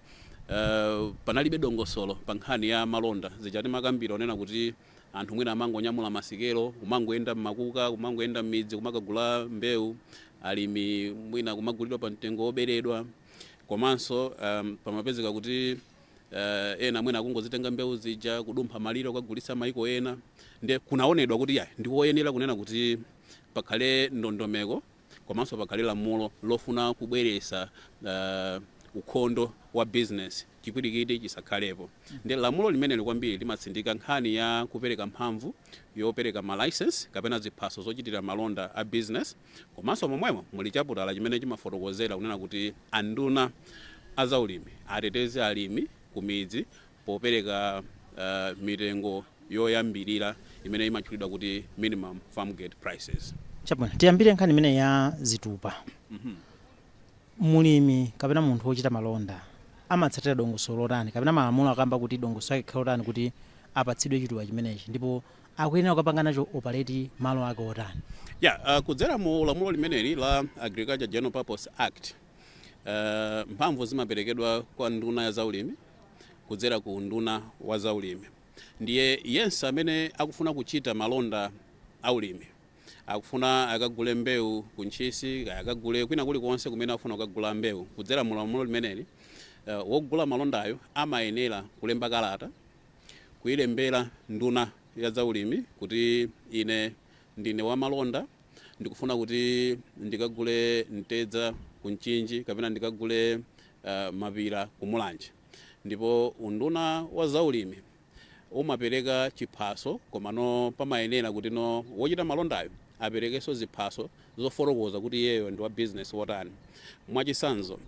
panalibe dongosolo pa nkhani ya malonda zija timakambira onena kuti anthu mwina amangonyamula masikelo, kumangoyenda m'makuka, kumangoyenda m'midzi, kumakagula mbewu, alimi mwina kumagulidwa pa mtengo woberedwa. Komanso pamapezeka kuti ena mwina akungozitenga mbewu zija kudumpha maliro kugulitsa maiko ena. Ndiye kunaonedwa kuti ndikoyenera kunena kuti pakhale ndondomeko komanso pakhale lamulo lofuna kubweresa ukhondo wa business chipwirikiti chisakhalepo. Ndiye lamulo limene likwambiri limatsindika nkhani ya kupereka mphamvu yopereka ma license kapena ziphaso zochitira malonda a business. Komanso momwemo muli chaputala chimene chimafotokozera kunena kuti anduna azaulimi ateteze alimi kumidzi popereka mitengo yoyambirira imene imatchulidwa kuti minimum farm gate prices. Chabwino tiyambire nkhani imene ya zitupa. Mulimi kapena munthu wochita malonda amatsatira dongosolo lotani kapena malamulo akamba kuti dongosolo ake lotani kuti apatsidwe chitupa chimenechi, ndipo akuyenera kukapanga nacho operate malo ake otani? Kudzera mu lamulo limeneli la Agriculture General Purpose Act, mphamvu zimaperekedwa kwa nduna ya zaulimi kudzera ku nduna wa zaulimi. Ndiye yense amene akufuna kuchita malonda aulimi, akufuna akagule mbewu kuntchisi, akagule kwina kulikonse kumene afuna kukagula mbewu kudzera mu lamulo limeneli, wogula malondayo amayenera kulemba kalata kuyilembera nduna ya zaulimi kuti ine ndine wa malonda, ndikufuna kuti ndikagule mtedza kunchinji kapena ndikagule mapira kumulanje. Ndipo unduna wa zaulimi umapereka chiphaso, komano pamayenera kuti wochita malondayo aperekenso ziphaso zofotokoza kuti iyeyo ndi wa business wotani. Mwachisanzo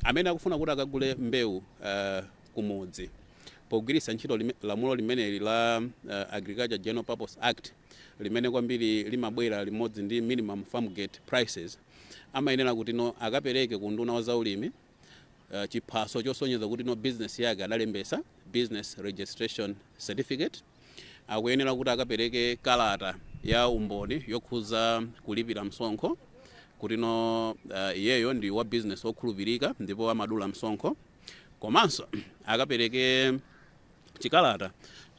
amene akufuna kuti akagule mbewu kumudzi pogwiritsa ntchito lamulo limeneli la Agriculture General Purpose Act limene kwambiri limabwera limodzi ndi minimum farm gate prices, amayenera kuti akapereke ku nduna wa zaulimi chiphaso chosonyeza kuti business yake adalembesa business registration certificate. Akuyenera kuti akapereke kalata ya umboni yokhuza kulipira msonkho kuti iyeyo ndi wa business wokhulupirika ndipo amadula msonkho. Komanso akapereke chikalata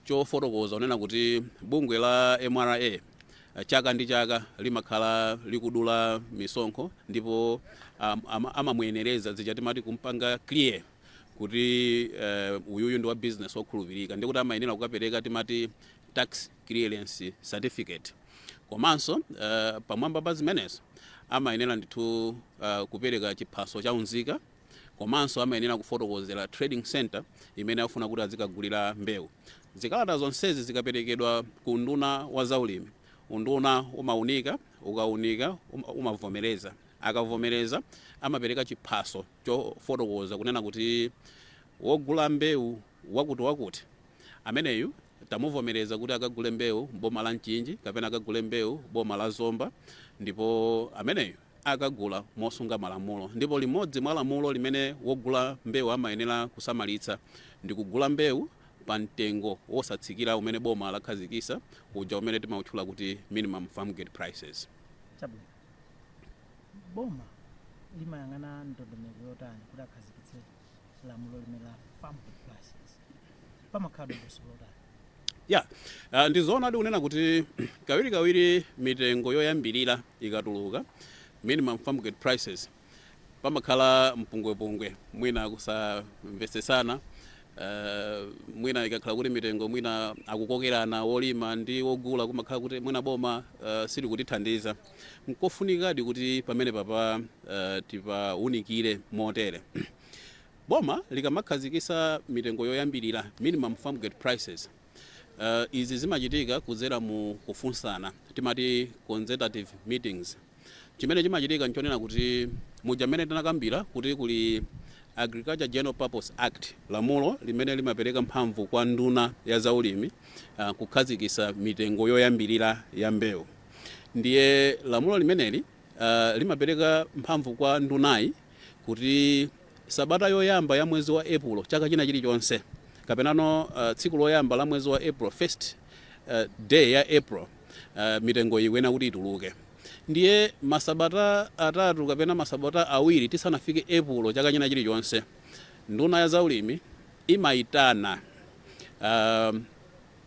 chofotokoza onena kuti bungwe la MRA chaka ndi chaka limakhala likudula misonkho ndipo amamuyenereza zija timati kumpanga clear kuti uyuyu ndi wa business wokhulupirika, ndikuti amayenera kukapereka timati tax clearance certificate. Komanso pamwamba pa zimenezo amayenera ndithu kupereka chiphaso cha unzika, komanso amayenera kufotokozera trading center imene afuna kuti azikagulira mbewu. Zikalata zonsezi zikaperekedwa ku nduna wa zaulimi, unduna umaunika, ukaunika umavomereza, akavomereza amapereka chiphaso chofotokoza kunena kuti wogula mbewu wakuti ameneyu tamuvomereza kuti akagule mbewu boma la Mchinji kapena akagule mbewu boma la Zomba, ndipo ameneyu akagula mosunga malamulo. Ndipo limodzi mwa lamulo limene wogula mbewu amayenera kusamalitsa ndi kugula mbewu pa mtengo wosatsikira umene boma lakhazikisa uja umene timautchula kuti minimum farm gate prices. Chabwino boma limayang'ana ndondomeko yotani kuti akhazikitse lamulo limene la farm gate prices pamakhala dongosolo lotani? ndizoona kunena kuti kawirikawiri mitengo yoyambirira ikatuluka minimum farm gate prices pamakhala mpungwepungwe mwina kusamvetsetsana mwina ikakhala kuti mitengo mwina akukokerana wolima ndi wogula kumakhala kuti mwina boma sili kutithandiza nkofunikadi kuti pamene papa tipaunikire motere boma likamakhazikisa mitengo yoyambirira minimum farm gate prices izi zimachitika kudzera mu kufunsana timati consultative meetings chimene chimachitika nchonena kuti mujamene tinakambira kuti kuli Agriculture General Purpose Act lamulo limene limapereka mphamvu kwa nduna ya zaulimi kukhazikisa mitengo yoyambirira ya mbewu ndiye lamulo limeneli limapereka mphamvu kwa ndunayi kuti sabata yoyamba ya mwezi wa April chaka china chilichonse kapenano tsiku loyamba la mwezi wa April, first day ya April mitengo ikwena kuti ituluke ndiye masabata atatu kapena masabata awiri tisanafike April chaka china chilichonse nduna ya zaulimi imaitana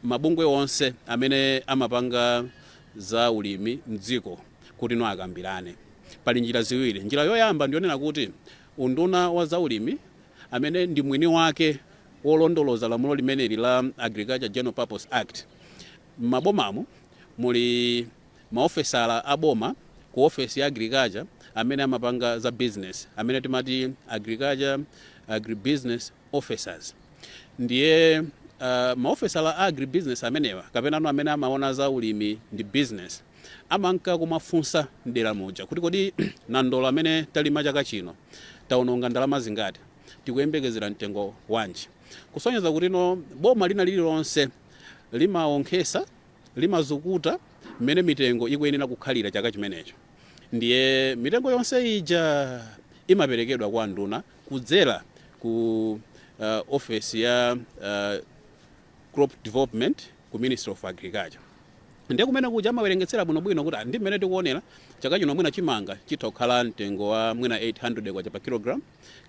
mabungwe onse amene amapanga zaulimi mdziko kuti no akambirane pali njira ziwiri njira yoyamba ndionena kuti unduna wa zaulimi amene ndi mwini wake wolondoloza lamulo limeneli la Agriculture General Purpose Act mabomamo muli maofesala aboma ku office ya agriculture amene amapanga za business amene timati agribusiness officers ndiye maofesala agribusiness amenewa kapena amene amaona za ulimi ndi business amanka kumafunsa mdera moja kuti kodi nandola amene talima chaka chino taononga ndalama zingati tikuyembekezera mtengo wanji kusonyeza kuti no boma lina lililonse limaonkhesa limazukuta mmene mitengo ikuyenera kukhalira chaka chimenecho ndiye mitengo yonse ija imaperekedwa kwa nduna kudzera ku office ya crop development ku Ministry of Agriculture ndiye kumene kuja amawerengetsera bwinobwino kuti ndi mmene tikuonera chaka chino mwina chimanga chitokhala mtengo wa mwina 800 kwacha pa kilogram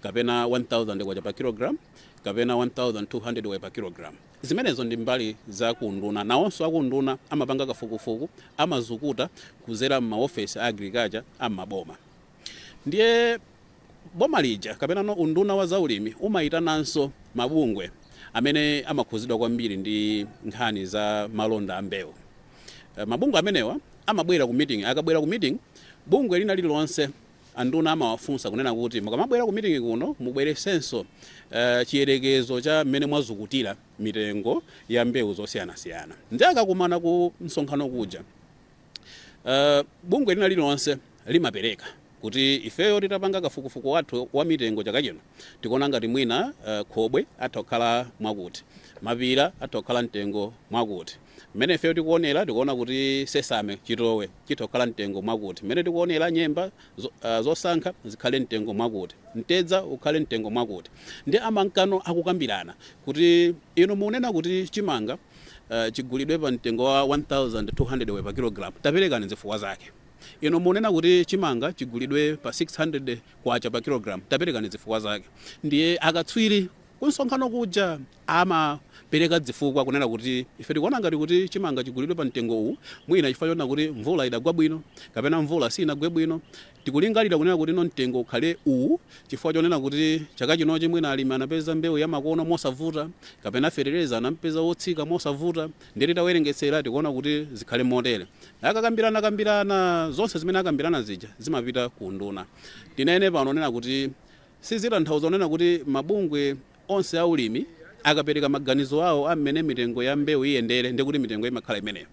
kapena 1000 kwacha pa kilogram kapena 1200 kwacha pa kilogram zimenezo ndi mbali za kunduna nawonso akunduna amapanga kafukufuku amazukuta kuzera m'maofesi a agriculture amaboma ndiye boma lija kapena no unduna wa zaulimi umaitananso mabungwe amene amakhuzidwa kwambiri ndi nkhani za malonda a mbewu mabungwe amenewa amabwera ku meeting akabwera ku meeting bungwe lina lililonse anduna amawafunsa kunena kuti mukamabwera ku meeting kuno mubweresenso chiyerekezo cha mmene mwazukutira mitengo ya mbewu zosiyanasiyana ndiye akakumana ku msonkhano kuja bungwe lina lililonse limapereka kuti ifeyo titapanga kafukufuku wathu wa mitengo chaka chino tikuona ngati mwina khobwe atakhala mwakuti mapira atakhala mtengo mwakuti mmene ifeyo tikuonera tikuona kuti sesame chitowe chitokhala mtengo mwakuti mmene tikuonera nyemba zosankha zikhale mtengo mwakuti mtedza ukhale mtengo mwakuti ndi amankano akukambirana kuti ino muonena kuti chimanga chigulidwe pa mtengo wa 1200 pa kilogram taperekani zifukwa zake ino muonena kuti chimanga chigulidwe pa 600 kwacha pa kilogram taperekani zifukwa zake ndiye akatswiri kunsonkhano kuja amapereka zifukwa kunena kuti ife tikuona ngati kuti chimanga chigulidwe pa mtengo uwu mwina chifukwa chona kuti mvula idagwa bwino kapena mvula sinagwe bwino tikulingalira kunena kuti no mtengo ukhale uwu chifukwa chonena kuti chaka chinochi mwina alimi anapeza mbewu ya makono mosavuta kapena ferereza anampeza wotsika mosavuta ndiye titawerengetsera tikuona kuti zikhale motere akakambirana zonse zimene akambirana zija zimapita ku nduna tinene pano nena kuti sizitanthauza nena kuti mabungwe onse aulimi akapereka maganizo awo amene mitengo ya mbewu iyendere ndi kuti mitengo imakhala imeneyo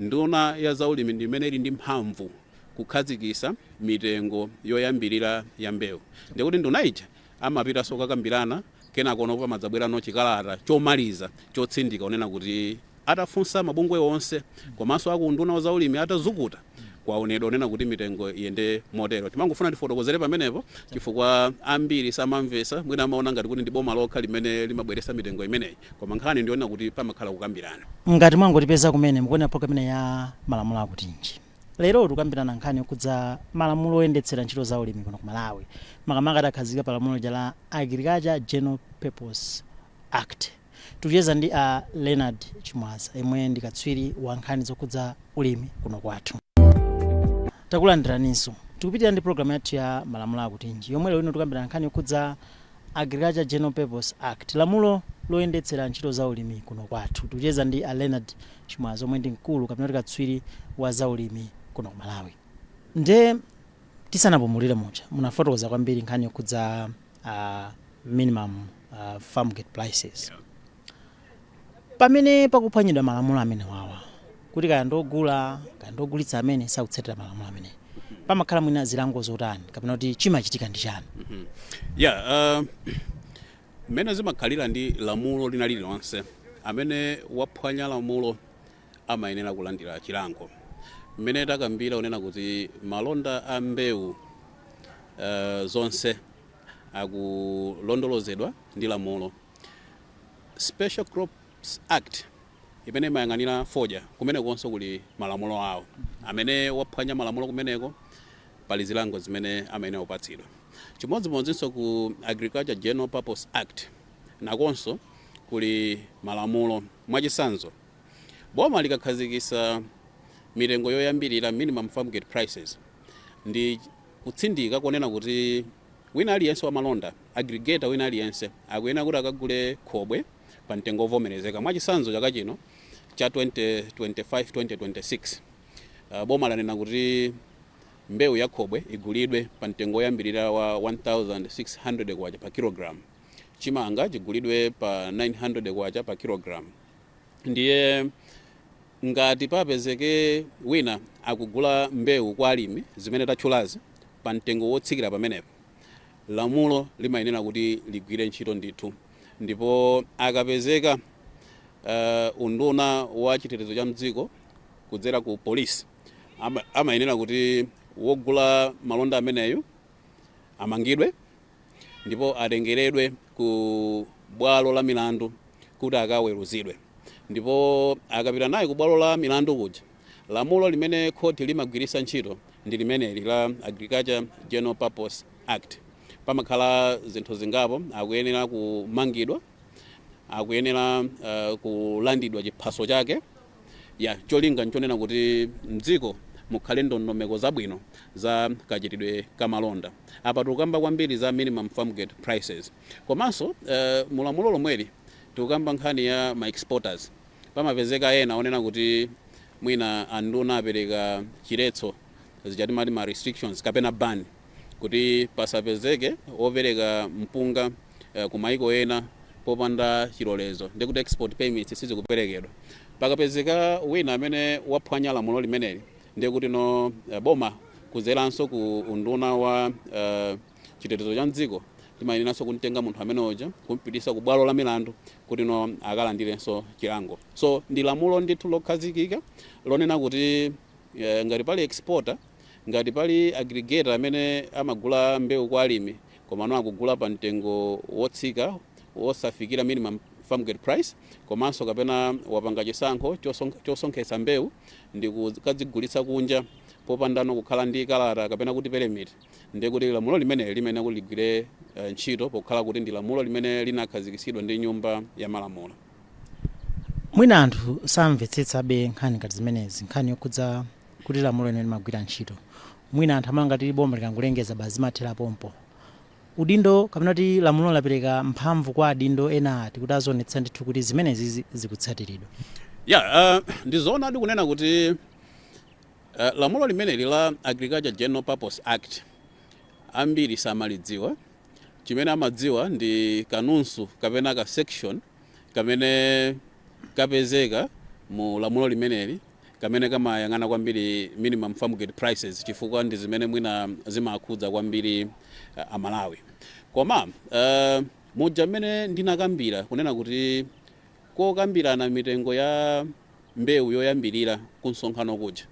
nduna ya zaulimi ndi imene ili ndi mphamvu kukhazikisa mitengo yoyambirira ya mbewu ndikuti nduna ija amapita sokakambirana kenako pamadzabwerano chikalata chomaliza chotsindika unena kuti atafunsa mabungwe onse komanso akunduna wa zaulimi atazukuta kwaonedwa unena kuti mitengo iyende motero timangofuna tifotokozere pamenepo chifukwa ambiri samamvesa mwina amaona ngati kuti ndi boma lokha limene limabweresa mitengo imeneyi koma nkhani ndiona kuti pamakhala kukambirana ngati mwangotipeza kumene mukuona program ya malamulo akutinji lero tikambirana nkhani kudza malamulo oyendetsera ntchito za ulimi kuno ku Malawi makamaka adakhazika pa lamulo la Agriculture General Purpose Act tucheza ndi a Leonard Chimwaza yemwe ndi katswiri wa nkhani zokhudza ulimi kuno kwathu. Takulandiraninso tikupitira ndi programu yathu ya malamulo akutinji yomwe lero tikambira nkhani yokhudza Agriculture General Purpose Act, lamulo loyendetsera ntchito za ulimi kuno kwathu. Tucheza ndi a Leonard Chimwaza omwe ndi mkulu kapena katswiri wa za ulimi kuno Malawi. Nde tisanapumulire mucha munafotokoza kwambiri nkhani yokhudza minimum farm gate prices. Pamene pakuphwanyidwa malamulo amene wawa kuti kaya ndogula kaya ndogulitsa amene sakutsatira malamulo amene pamakhala mwina zilango zotani kapena kuti chimachitika ndi chani? Mmene zimakhalira ndi lamulo lina lililonse amene waphwanya lamulo amayenera kulandira chilango. Mmene takambira unena kuti malonda a mbewu zonse akulondolozedwa ndi lamulo. Special Crops Act imene imayang'anira fodya kumene konso kuli malamulo awo amene waphwanya malamulo kumeneko pali zilango zimene amayenera kupatsidwa. Chimodzimodzinso ku Agriculture General Purpose Act nakonso kuli malamulo. Mwachisanzo boma likakhazikisa mitengo yoyambirira minimum farm gate prices ndi kutsindika konena kuti wina aliyense wa malonda aggregator wina aliyense akuyenera kuti akagule khobwe pa mtengo ovomerezeka. Mwachisanzo chaka chino cha 2025-2026 boma lanena kuti mbewu ya khobwe igulidwe pa mtengo oyambirira wa 1600 kwacha pa kilogram, chimanga chigulidwe pa 900 kwacha pa kilogram. Ndiye ngati papezeke wina akugula mbewu kwa alimi zimene tatchulazi pa mtengo wotsikira pamenepo, lamulo limayenera kuti ligwire ntchito ndithu. Ndipo akapezeka unduna wa chitetezo cha mdziko kudzera ku polisi amayenera kuti wogula malonda ameneyo amangidwe ndipo atengeredwe ku bwalo la milandu kuti akaweruzidwe. Ndipo akapita naye ku bwalo la milandu kuja, lamulo limene khoti limagwirisa ntchito ndi limeneli la Agriculture General Purpose Act. Pamakhala zinthu zingapo: akuyenera kumangidwa, akuyenera kulandidwa chiphaso chake, cholinga nchonena kuti mdziko mukhale ndondomeko zabwino za kachitidwe kamalonda. Apa tikukamba kwambiri za minimum farm gate prices. Komanso mulamulo lomweli tikukamba nkhani ya ma exporters. Pamapezeka ena onena kuti mwina anduna apereka chiletso zichatimati ma restrictions kapena ban kuti pasapezeke opereka mpunga kumaiko ena popanda chilolezo, ndi kuti export permits sizikuperekedwa. Pakapezeka wina amene waphwanya lamulo limeneli, ndi kuti no boma kuzeranso ku unduna wa chitetezo cha mdziko timayeneranso kumtenga munthu amene uja kumpitisa ku bwalo la milandu kuti no akalandirenso chilango. So ndi lamulo ndithu lokhazikika lonena kuti ngati pali exporter, ngati pali aggregator amene amagula mbewu kwa alimi komano akugula pa mtengo wotsika wosafikira minimum farm gate price, komanso kapena wapanga chisankho chosonkhetsa mbewu ndi kukadzigulitsa kunja popandano kukhala ndi kalata kapena kuti permit, ndi kuti lamulo limene limene kuligwire ntchito pokhala kuti ndi lamulo limene linakhazikisidwa ndi nyumba ya malamulo. Mwina anthu samvetsetsabe nkhani ngati zimenezi, nkhani yokhudza kuti lamulo limene limagwira ntchito. Mwina anthu amanga ngati boma likangolengeza basi mathera pompo. Udindo kapena kuti lamulo lapereka mphamvu kwa adindo ena ati kuti azionetsa ndithu kuti zimenezi zikutsatiridwa. Ndizoona ndikunena kuti lamulo limeneli la Agriculture General Purpose Act ambiri samalidziwa. Chimene amadziwa ndi kanunsu kapena ka section kamene kapezeka mu lamulo limeneli kamene kamayang'ana kwambiri minimum farm gate prices, chifukwa ndi zimene mwina zimakhudza kwambiri Amalawi. Koma moja mmene ndinakambira kunena kuti kokambirana mitengo ya mbewu yoyambirira ku msonkhano kuja